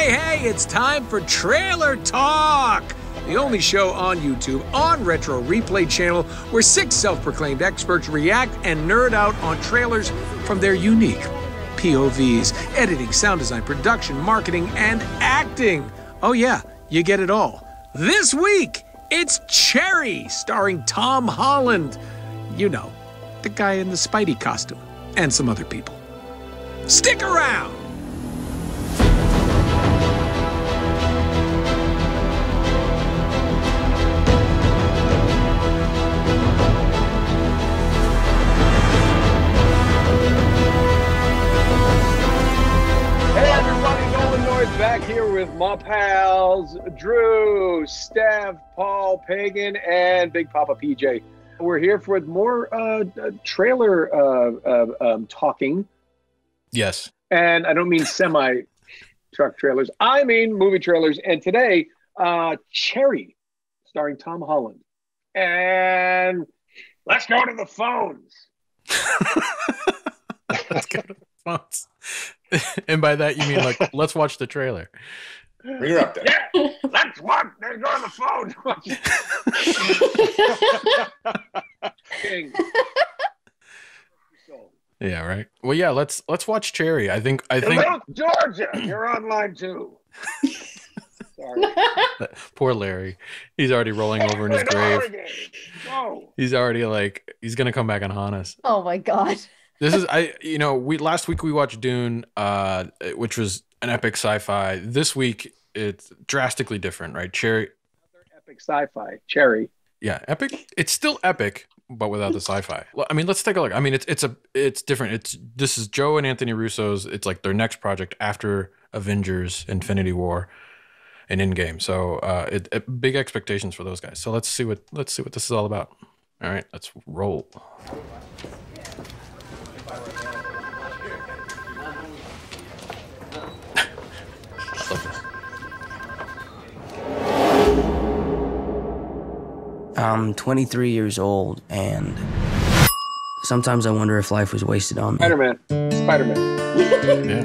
Hey, it's time for Trailer Talk, the only show on YouTube on Retro Replay Channel where 6 self-proclaimed experts react and nerd out on trailers from their unique POVs, editing, sound design, production, marketing, and acting. Oh yeah, you get it all. This week, it's Cherry, starring Tom Holland. You know, the guy in the Spidey costume, and some other people. Stick around! Back here with my pals, Drew, Steph, Paul, Pagan, and Big Papa PJ. We're here for more trailer talking. Yes. And I don't mean semi-truck trailers. I mean movie trailers. And today, Cherry, starring Tom Holland. And let's go to the phones. Let's go to the phones. And by that, you mean like, let's watch the trailer. You're up there. Yeah, let's watch. Let's go on the phone. King. Yeah, right. Well, yeah, let's watch Cherry. I think Hello, Georgia, you're online too. Sorry. Poor Larry. He's already rolling over in his grave. He's already like, he's gonna come back and haunt us. Oh my God. This is last week we watched Dune, which was an epic sci-fi. This week it's drastically different, right? Cherry. Another epic sci-fi. Cherry. Yeah, epic. It's still epic, but without the sci-fi. Well, I mean, let's take a look. I mean, it's different. This is Joe and Anthony Russo's. It's like their next project after Avengers, Infinity War, and Endgame. So big expectations for those guys. So let's see what this is all about. All right, let's roll. I'm 23 years old, and sometimes I wonder if life was wasted on me. Spider-Man. Yeah.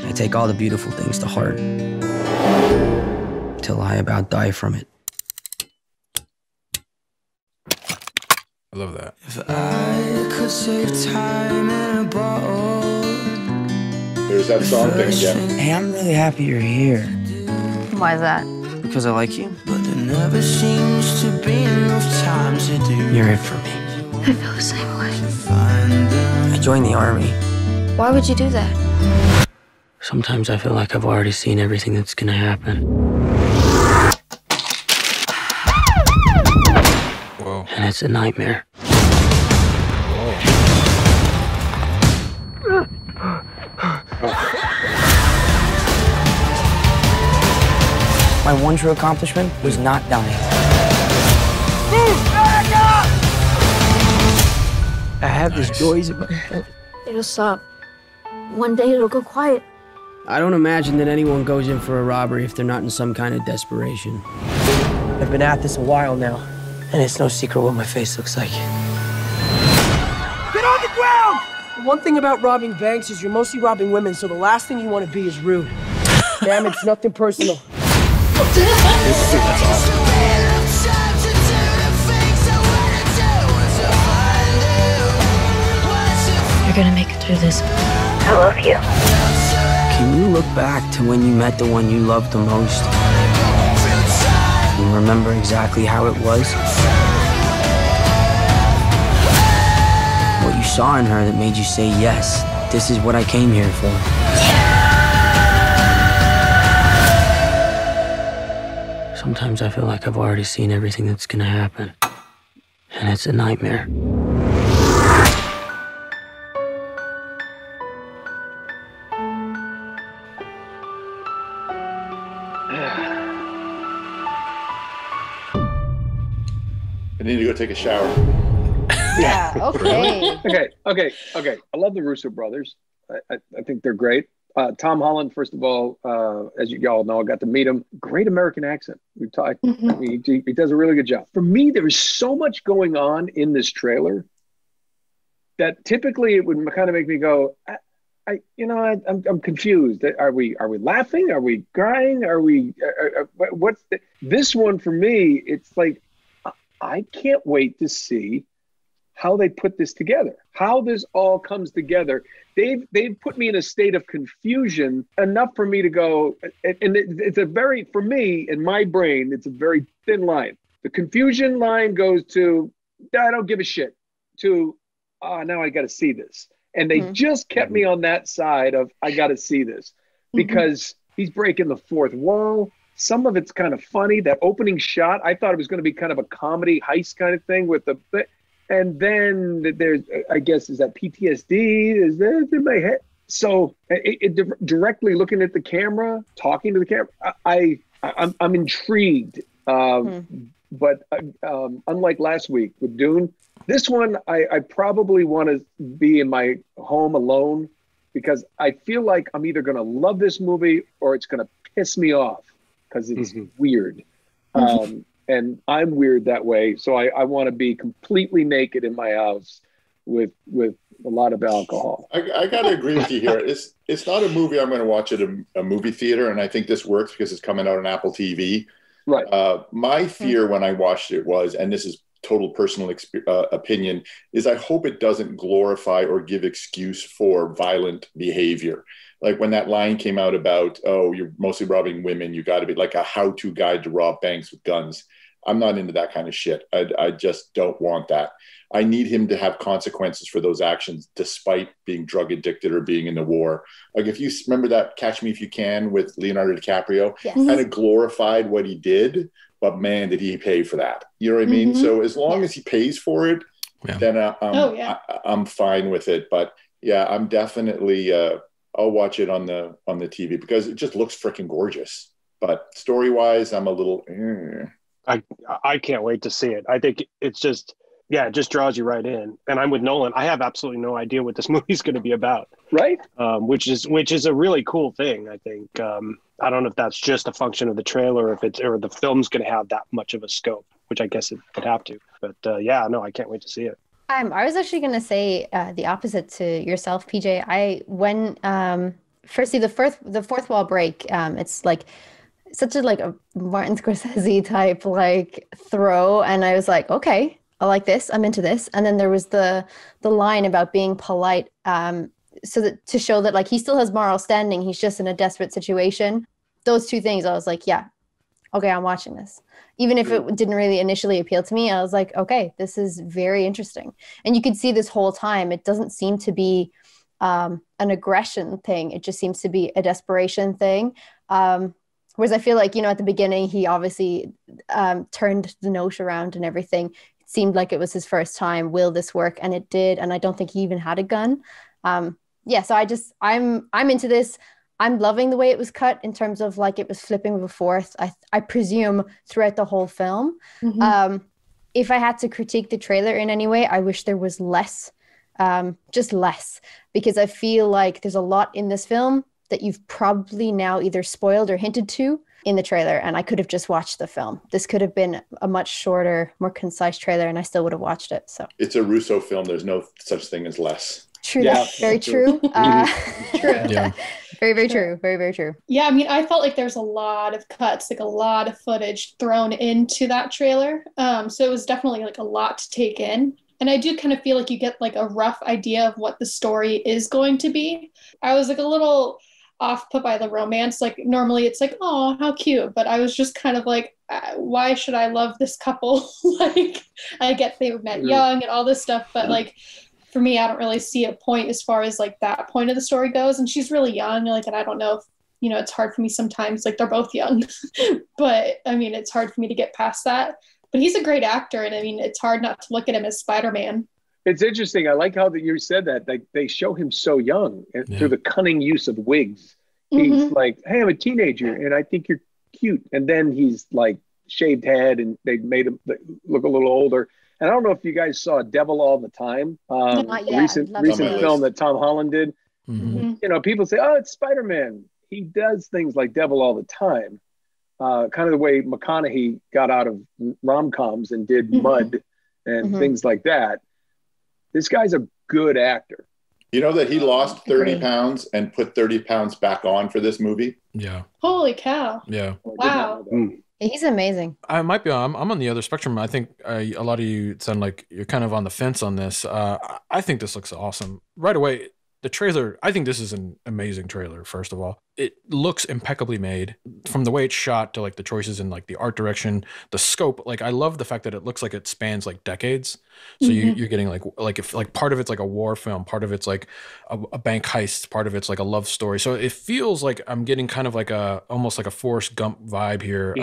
I take all the beautiful things to heart, till I about die from it. I love that. If I could save time in a bottle. There's that song thing again. Hey, I'm really happy you're here. Why is that? Because I like you. But there never seems to be enough time to do. You're it for me. I feel the same way. I joined the army. Why would you do that? Sometimes I feel like I've already seen everything that's gonna happen. Whoa. And it's a nightmare. My one true accomplishment was not dying. I have this noise in my head. It'll stop. One day it'll go quiet. I don't imagine that anyone goes in for a robbery if they're not in some kind of desperation. I've been at this a while now, and it's no secret what my face looks like. Get on the ground! The one thing about robbing banks is you're mostly robbing women, so the last thing you want to be is rude. Damn, it's nothing personal. That's awesome. You're gonna make it through this. I love you. Can you look back to when you met the one you loved the most? And remember exactly how it was? What you saw in her that made you say, yes, this is what I came here for. Sometimes I feel like I've already seen everything that's gonna happen. And it's a nightmare. I need to go take a shower. Yeah, okay. Okay. I love the Russo brothers. I think they're great. Tom Holland, first of all, as you all know, I got to meet him. Great American accent. We've talked. I mean, he does a really good job. For me, there was so much going on in this trailer that typically it would kind of make me go, I'm confused. Are we laughing? Are we crying? What's this one for me? It's like, I can't wait to see how they put this together, how this all comes together. They've put me in a state of confusion enough for me to go, and it's a very, for me, in my brain, it's a very thin line. The confusion line goes to, I don't give a shit, to, now I got to see this. And they just kept me on that side of, I got to see this, because he's breaking the fourth wall. Some of it's kind of funny. That opening shot, I thought it was going to be kind of a comedy heist kind of thing with and then there's, I guess, is that PTSD? Is that in my head? So it directly looking at the camera, talking to the camera, I'm intrigued. But unlike last week with Dune, this one, I probably want to be in my home alone, because I feel like I'm either going to love this movie or it's going to piss me off because it's weird. And I'm weird that way. So I want to be completely naked in my house with a lot of alcohol. I got to agree with you here. It's not a movie I'm going to watch at a movie theater. And I think this works because it's coming out on Apple TV. Right. My fear when I watched it was, and this is total personal opinion, is I hope it doesn't glorify or give excuse for violent behavior. Like when that line came out about, oh, you're mostly robbing women, you got to be like a how-to guide to rob banks with guns. I'm not into that kind of shit. I just don't want that. I need him to have consequences for those actions, despite being drug addicted or being in the war. Like if you remember that Catch Me If You Can with Leonardo DiCaprio, kind of glorified what he did, but man, did he pay for that? You know what I mean? So as long as he pays for it, then I'm fine with it. But yeah, I'm definitely, I'll watch it on the TV because it just looks freaking gorgeous. But story-wise, I'm a little... I can't wait to see it. I think it's just, it just draws you right in. And I'm with Nolan. I have absolutely no idea what this movie's going to be about. Right. Which is a really cool thing, I think. I don't know if that's just a function of the trailer, or the film's going to have that much of a scope, which I guess it would have to. But I can't wait to see it. I was actually going to say the opposite to yourself, PJ. Firstly, the fourth wall break, it's like such a Martin Scorsese type throw, and I was like, okay, I like this, I'm into this. And then there was the line about being polite, so that to show that he still has moral standing, he's just in a desperate situation. Those two things, I was like, yeah, okay, I'm watching this. Even if it didn't really initially appeal to me, I was like, okay, this is very interesting. And you could see this whole time, it doesn't seem to be an aggression thing. It just seems to be a desperation thing. Whereas I feel like, at the beginning, he obviously turned the note around and everything. It seemed like it was his first time. Will this work? And it did. And I don't think he even had a gun. So I'm into this. I'm loving the way it was cut in terms of it was flipping with a fourth, I presume, throughout the whole film. If I had to critique the trailer in any way, I wish there was less, just less, because I feel like there's a lot in this film that you've probably now either spoiled or hinted to in the trailer, and I could have just watched the film. This could have been a much shorter, more concise trailer, and I still would have watched it. So it's a Russo film. There's no such thing as less. True. Yeah, that's very true. True. Yeah. Very, very true. Very, very true. Yeah, I mean, I felt like there's a lot of cuts, a lot of footage thrown into that trailer. So it was definitely a lot to take in. And I do kind of feel like you get a rough idea of what the story is going to be. I was a little off put by the romance. Normally it's oh, how cute. But I was just kind of why should I love this couple? I get they met young and all this stuff, but for me, I don't really see a point as far as that point of the story goes. And she's really young. And I don't know if, it's hard for me sometimes, they're both young, but I mean, it's hard for me to get past that, but he's a great actor. And I mean, it's hard not to look at him as Spider-Man. It's interesting. I like how you said that. They show him so young through the cunning use of wigs. He's hey, I'm a teenager and I think you're cute. And then he's shaved head and they made him look a little older. And I don't know if you guys saw Devil All the Time, recent film that Tom Holland did. People say, oh, it's Spider-Man. He does things like Devil All the Time. Kind of the way McConaughey got out of rom-coms and did Mud and things like that. This guy's a good actor. You know that he lost 30 Agree. pounds and put 30 pounds back on for this movie? Yeah. Holy cow. Yeah. Wow. He's amazing. I might be. I'm on the other spectrum. I think a lot of you sound like you're kind of on the fence on this. I think this looks awesome. Right away, the trailer, I think this is an amazing trailer, first of all. It looks impeccably made from the way it's shot to like the choices in like the art direction, the scope. Like I love the fact that it looks like it spans like decades. So you're getting like if like part of it's like a war film, part of it's like a bank heist, part of it's like a love story. So it feels like I'm getting kind of like almost like a Forrest Gump vibe here.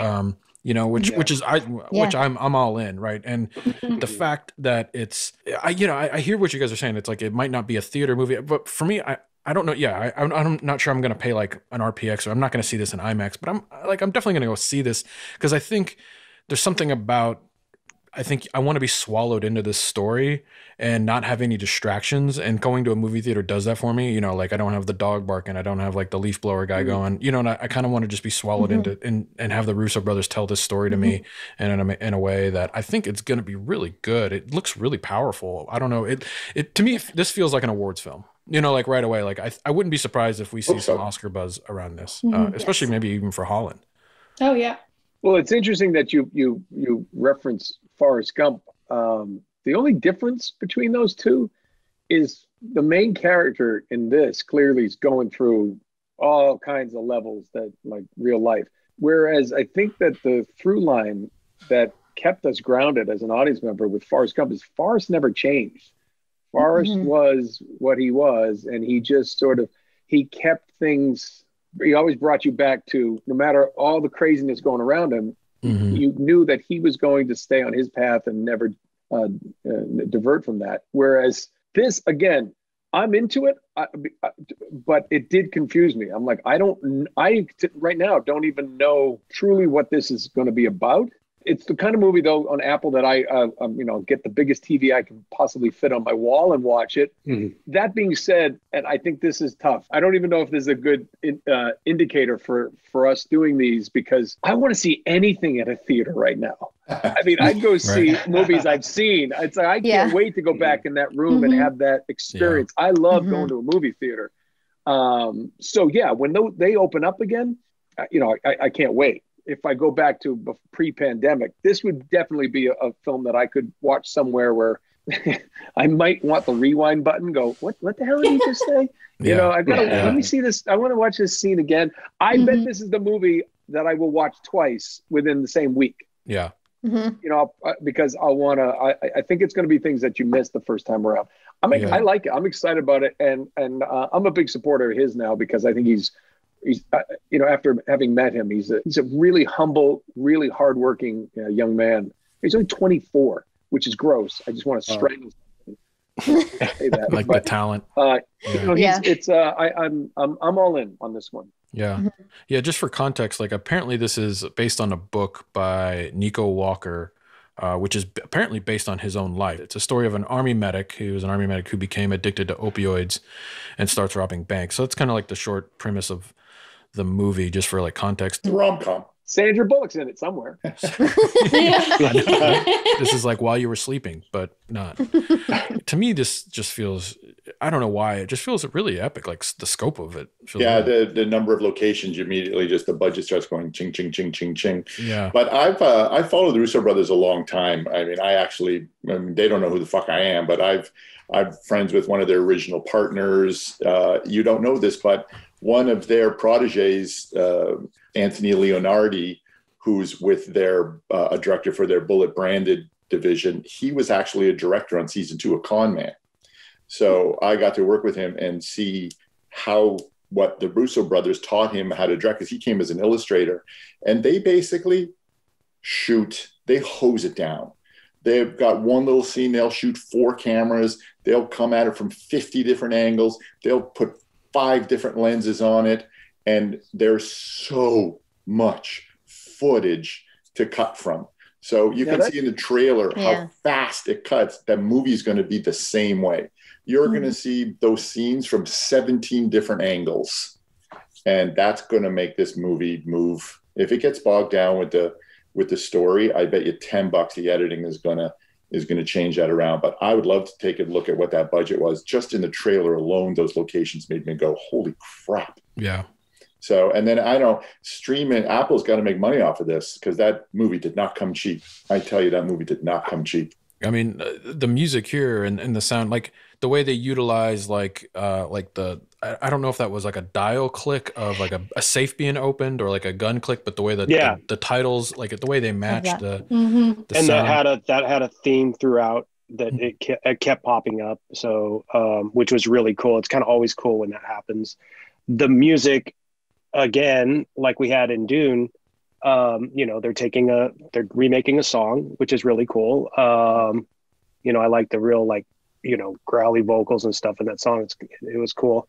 You know, which is which I'm all in, right? And the fact that it's I hear what you guys are saying. It's like it might not be a theater movie, but for me, I don't know. Yeah, I'm not sure I'm going to pay like an RPX, or I'm not going to see this in IMAX, but I'm definitely going to go see this because I think there's something about. I think I want to be swallowed into this story and not have any distractions, and going to a movie theater does that for me. You know, like I don't have the dog barking. I don't have like the leaf blower guy going, you know, and I kind of want to just be swallowed into and have the Russo brothers tell this story to me and in a way that I think it's going to be really good. It looks really powerful. I don't know. It to me, this feels like an awards film, you know, like right away. Like I wouldn't be surprised if we see some Oscar buzz around this, especially maybe even for Holland. Oh yeah. Well, it's interesting that you reference Forrest Gump. The only difference between those two is the main character in this clearly is going through all kinds of levels that like real life. Whereas I think that the through line that kept us grounded as an audience member with Forrest Gump is Forrest never changed. Forrest was what he was, and he just he kept things. He always brought you back to, no matter all the craziness going around him, you knew that he was going to stay on his path and never divert from that. Whereas this, again, I'm into it, but it did confuse me. I'm like, I right now don't even know truly what this is going to be about. It's the kind of movie, though, on Apple that I get the biggest TV I can possibly fit on my wall and watch it. That being said, and I think this is tough. I don't even know if this is a good indicator for us doing these, because I want to see anything at a theater right now. I mean, I'd go see movies I've seen. It's like I can't wait to go back in that room and have that experience. I love going to a movie theater. So yeah, when they open up again, I can't wait. If I go back to pre-pandemic, this would definitely be a film that I could watch somewhere where I might want the rewind button. Go, what the hell did he just say? I gotta let me see this. I want to watch this scene again. I bet this is the movie that I will watch twice within the same week. Yeah. Because I want to. I think it's going to be things that you missed the first time around. I like it. I'm excited about it, and I'm a big supporter of his now, because I think he's after having met him, he's a really humble, really hardworking young man. He's only 24, which is gross. I just want to strangle something. Say that. Like the talent. I'm all in on this one. Yeah. Yeah. Just for context, like apparently this is based on a book by Nico Walker, which is apparently based on his own life. It's a story of an army medic who became addicted to opioids and starts robbing banks. So it's kind of like the short premise of the movie, just for like context. Rom-com. Sandra Bullock's in it somewhere. This is like While You Were Sleeping, but not. To me, this just feels, I don't know why, it just feels really epic. Like the scope of it. The number of locations, immediately just the budget starts going ching, ching, ching, ching, ching. Yeah. But I've followed the Russo brothers a long time. I mean, they don't know who the fuck I am, but I'm friends with one of their original partners. You don't know this, but one of their proteges, Anthony Leonardi, who's with a director for their Bullet Branded division, he was actually a director on season 2 of Con Man. So I got to work with him and see what the Russo brothers taught him how to direct, because he came as an illustrator, and they basically they hose it down. They've got one little scene, they'll shoot 4 cameras, they'll come at it from 50 different angles, they'll put 5 different lenses on it, and there's so much footage to cut from. So you can see in the trailer how fast it cuts. That movie's going to be the same way. You're going to see those scenes from 17 different angles, and that's going to make this movie move. If it gets bogged down with the story, I bet you $10 the editing is going to is going to change that around. But I would love to take a look at what that budget was. Just in the trailer alone, those locations made me go, holy crap. Yeah. So, and then I know streaming, Apple's got to make money off of this because that movie did not come cheap. I tell you, that movie did not come cheap. I mean, the music here and the sound, like the way they utilize like the, I don't know if that was like a dial click of like a safe being opened or like a gun click, but the way that the titles, like the way they matched the and sound. that had a theme throughout that it kept popping up. So, which was really cool. It's kind of always cool when that happens. The music, again, like we had in Dune, you know, they're remaking a song, which is really cool. You know, I like the real, like, you know, growly vocals and stuff in that song. It was cool.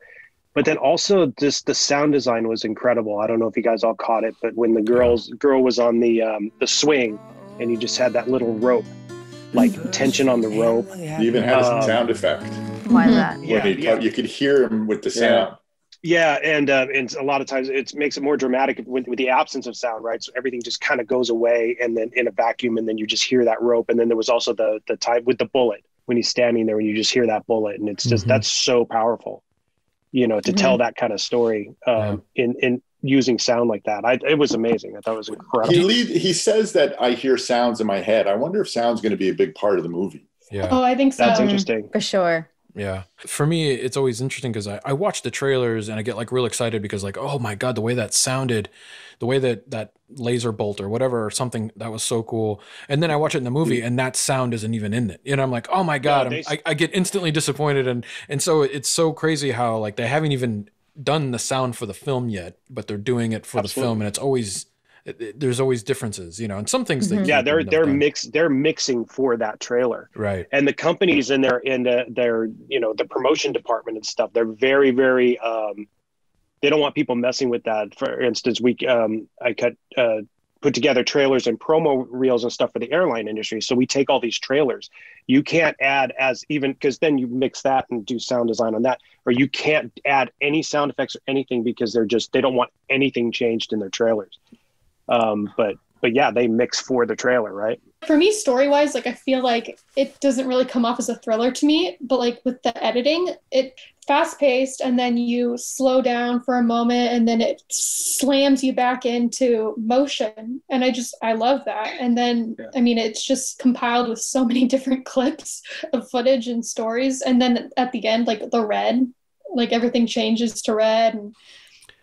But then also just the sound design was incredible. I don't know if you guys all caught it, but when the girl was on the swing and you just had that little rope, like tension on the rope. You even had a sound effect. Why that? You could hear him with the sound. Yeah, and a lot of times it makes it more dramatic with the absence of sound, right? So everything just kind of goes away, and then in a vacuum, and then you just hear that rope. And then there was also the time with the bullet when he's standing there, and you just hear that bullet, and it's just that's so powerful, you know, to tell that kind of story in using sound like that. It was amazing. I thought it was incredible. He says that I hear sounds in my head. I wonder if sound's going to be a big part of the movie. Yeah. Oh, I think so. That's interesting. For sure. Yeah. For me, it's always interesting because I watch the trailers and I get like real excited because like, oh my God, the way that sounded, the way that laser bolt or whatever, or something that was so cool. And then I watch it in the movie and that sound isn't even in it. And I'm like, oh my God, I get instantly disappointed. And so it's so crazy how like they haven't even done the sound for the film yet, but they're doing it for the film. And it's always, there's always differences, you know, and some things they're mixing for that trailer, right? And the companies in their you know, the promotion department and stuff, they're very they don't want people messing with that. For instance, I put together trailers and promo reels and stuff for the airline industry, so we take all these trailers. You can't add because then you mix that and do sound design on that, or you can't add any sound effects or anything because they don't want anything changed in their trailers. But yeah, they mix for the trailer, right? For me, story-wise, like I feel like it doesn't really come off as a thriller to me, but like with the editing, it fast-paced and then you slow down for a moment and then it slams you back into motion. And I love that. And then, I mean, it's just compiled with so many different clips of footage and stories. And then at the end, like the red, like everything changes to red and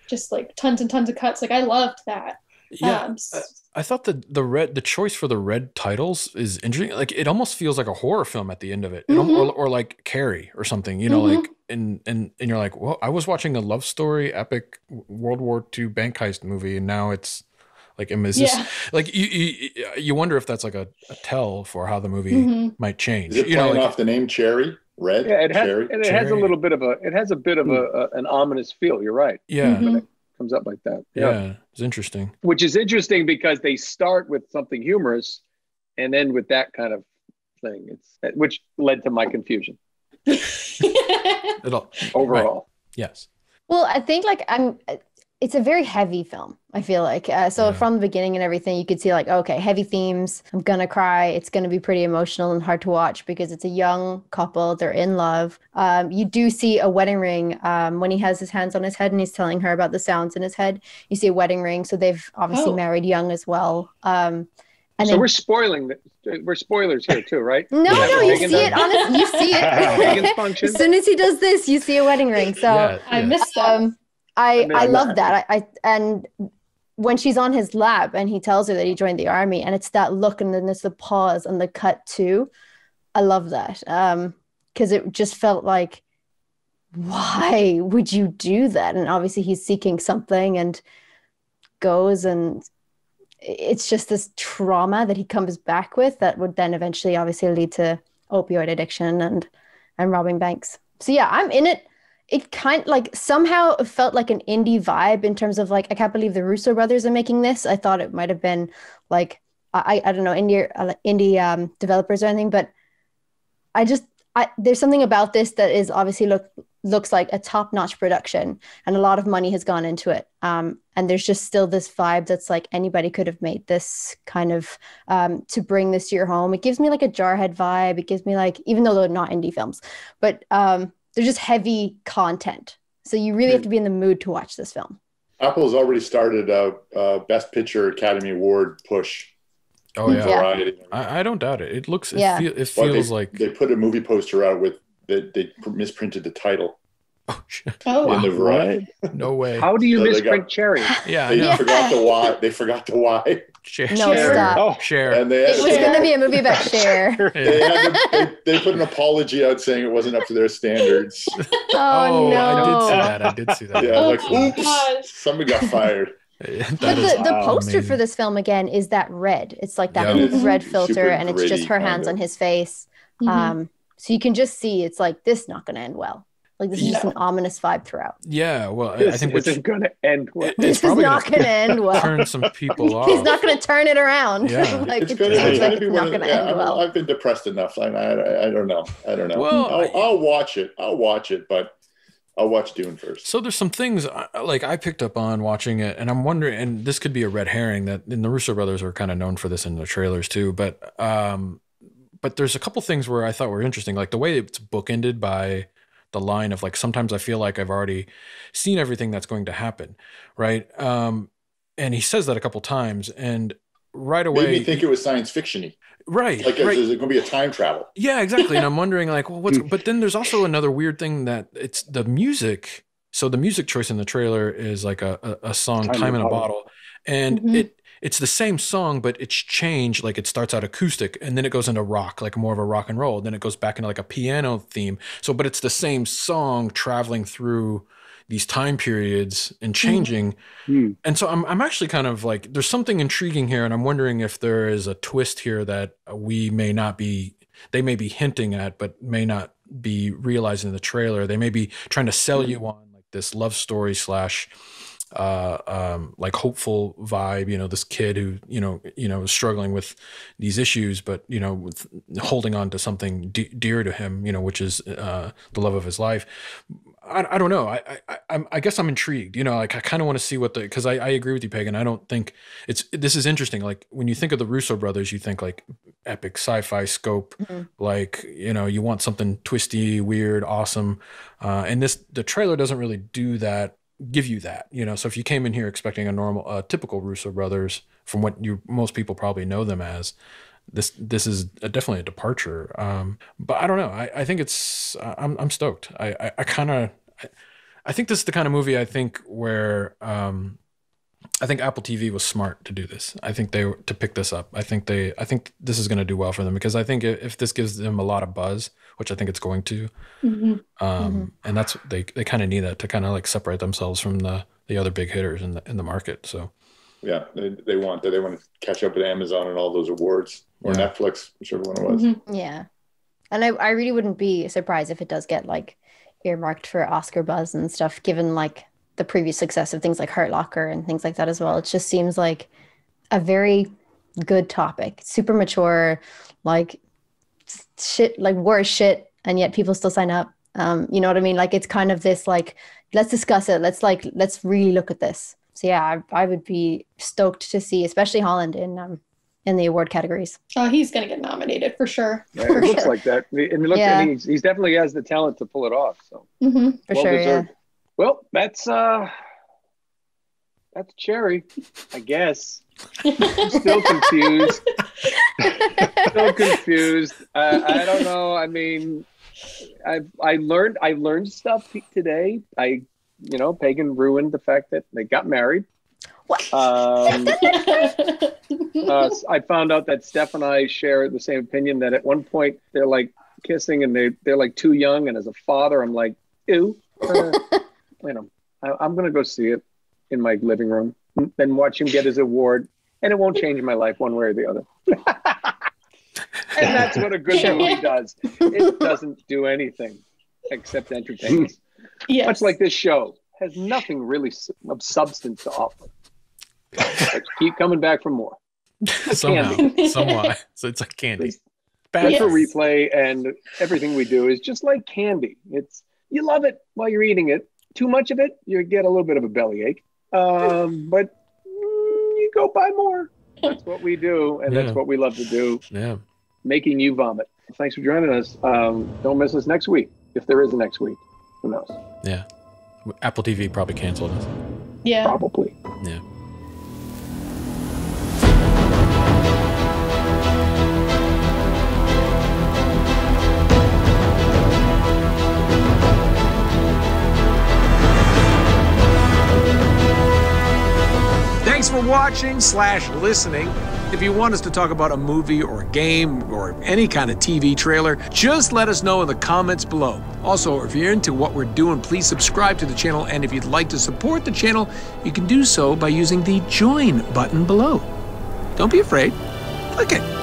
just like tons and tons of cuts. Like I loved that. Yeah, I thought the choice for the red titles is interesting. Like it almost feels like a horror film at the end of it, or like Carrie or something. You know, like and you're like, well, I was watching a love story, epic World War II bank heist movie, and now it's like, is this like you wonder if that's like a tell for how the movie might change. Is it playing off the name Cherry? Red? Yeah, it has, Cherry? and it has a little bit of an ominous feel. You're right. Yeah. When it comes up like that. Yeah, it's interesting. Which is interesting because they start with something humorous and end with that kind of thing. Which led to my confusion. Overall. Right. Yes. Well, I think like it's a very heavy film, I feel like. From the beginning and everything, you could see like, okay, heavy themes. I'm going to cry. It's going to be pretty emotional and hard to watch because it's a young couple. They're in love. You do see a wedding ring when he has his hands on his head and he's telling her about the sounds in his head. You see a wedding ring. So they've obviously married young as well. We're spoiling. We're spoilers here too, right? No, you see it. Honestly, you see it. As soon as he does this, you see a wedding ring. So I missed that. I love that. And when she's on his lap and he tells her that he joined the army and it's that look and then there's the pause and the cut too. I love that. Because it just felt like, why would you do that? And obviously he's seeking something and goes, and it's just this trauma that he comes back with that would then eventually obviously lead to opioid addiction and robbing banks. So yeah, I'm in it. It kind of like somehow felt like an indie vibe in terms of like, I can't believe the Russo brothers are making this. I thought it might have been like, I don't know, indie developers or anything, but there's something about this that is obviously looks like a top-notch production, and a lot of money has gone into it. And there's just still this vibe that's like anybody could have made this kind of to bring this to your home. It gives me like a Jarhead vibe. It gives me like, even though they're not indie films, but they're just heavy content. So you really have to be in the mood to watch this film. Apple's already started a Best Picture Academy Award push. Oh yeah, Variety. I don't doubt it. It looks, it feels Well, like they put a movie poster out with they misprinted the title. Oh shit! Oh, In the Variety. No way. How do you So they misprint got- Cherry? Yeah, They forgot the Y. They forgot the Y. Cher. No, stop. Oh, Cher. And they It was going to be a movie about Cher. they put an apology out saying it wasn't up to their standards. Oh, no. I did see that. Yeah, Oh, like oops, gosh. somebody got fired. But That is the poster amazing. for this film again is that red. It's like that Yeah. pink red Super filter, and it's just gritty her kind hands of. on his face. So you can just see it's like this not going to end well. Like this is just an ominous vibe throughout. Yeah, well, I This think which isn't going to end well. it's This is probably not going to end well. turn some people off. He's not going to turn it around. Yeah. Like It's it gonna, seems it's like gonna be it's one not of going the, to end well. I've been depressed enough. I don't know. Well, I'll watch it. I'll watch it, but I'll watch Dune first. So there's some things like I picked up on watching it, and I'm wondering, and this could be a red herring that, and the Russo brothers are kind of known for this in their trailers too, but there's a couple things where I thought were interesting, like the way it's bookended by the line of like, sometimes I feel like I've already seen everything that's going to happen, right? And he says that a couple times, and right away, Made me think it was science fiction-y. right, Like, right. is it going to be a time travel? Yeah, exactly. And I'm wondering, like, well, but then there's also another weird thing that it's the music. So the music choice in the trailer is like a song, Time in a Bottle. And it's the same song, but it's changed. Like it starts out acoustic and then it goes into rock, like more of a rock and roll. Then it goes back into like a piano theme. So, but it's the same song traveling through these time periods and changing. And so I'm actually kind of like, there's something intriguing here. And I'm wondering if there is a twist here that they may be hinting at, but may not be realizing in the trailer. They may be trying to sell you on like this love story slash like hopeful vibe, this kid who, is struggling with these issues, but, with holding on to something dear to him, which is the love of his life. I don't know. I guess I'm intrigued, like I kind of want to see because I agree with you, Pagan. I don't think this is interesting. Like when you think of the Russo brothers, you think like epic sci-fi scope, like, you want something twisty, weird, awesome. And the trailer doesn't really do that, give you that, so if you came in here expecting a normal, typical Russo brothers from what most people probably know them as, this is definitely a departure. But I don't know. I think I'm stoked. I think this is the kind of movie I think where, I think Apple TV was smart to do this. I think to pick this up. I think this is going to do well for them, because I think if this gives them a lot of buzz, which I think it's going to, and that's they kind of need that to kind of like separate themselves from the other big hitters in the market. So Yeah, they want that. They want to catch up with Amazon and all those awards, or Netflix, whichever one it was. Yeah, and I really wouldn't be surprised if it does get like earmarked for Oscar buzz and stuff, given like the previous success of things like Hurt Locker and things like that as well. It just seems like a very good topic, super mature, like shit, like worse shit, and yet people still sign up. You know what I mean? Like it's kind of this like, let's discuss it. Let's really look at this. So yeah, I would be stoked to see, especially Holland in the award categories. Oh, he's gonna get nominated for sure. Yeah, it looks like that. And he's definitely has the talent to pull it off. So for sure, deserved. Well, that's Cherry, I guess. Still confused. I don't know. I mean, I learned stuff today. Pagan ruined the fact that they got married. What? I found out that Steph and I share the same opinion, that at one point they're like kissing and they're like too young. And as a father, I'm like, ew. I'm going to go see it in my living room, then watch him get his award, and it won't change my life one way or the other. And that's what a good movie does. It doesn't do anything except entertain us. Yes. Much like this show has nothing really of substance to offer. But keep coming back for more. somewhat. So it's like candy. Bad for replay, and everything we do is just like candy. It's You love it while you're eating it. Too much of it, you get a little bit of a bellyache. But you go buy more. That's what we do, and that's what we love to do. Yeah. Making you vomit. Thanks for joining us. Don't miss us next week. If there is a next week. Who knows? Yeah. Apple TV probably canceled us. Yeah. Probably. Yeah. Thanks for watching/listening. If you want us to talk about a movie or a game or any kind of TV trailer, just let us know in the comments below. Also, if you're into what we're doing, please subscribe to the channel. And if you'd like to support the channel, you can do so by using the join button below. Don't be afraid. Click it.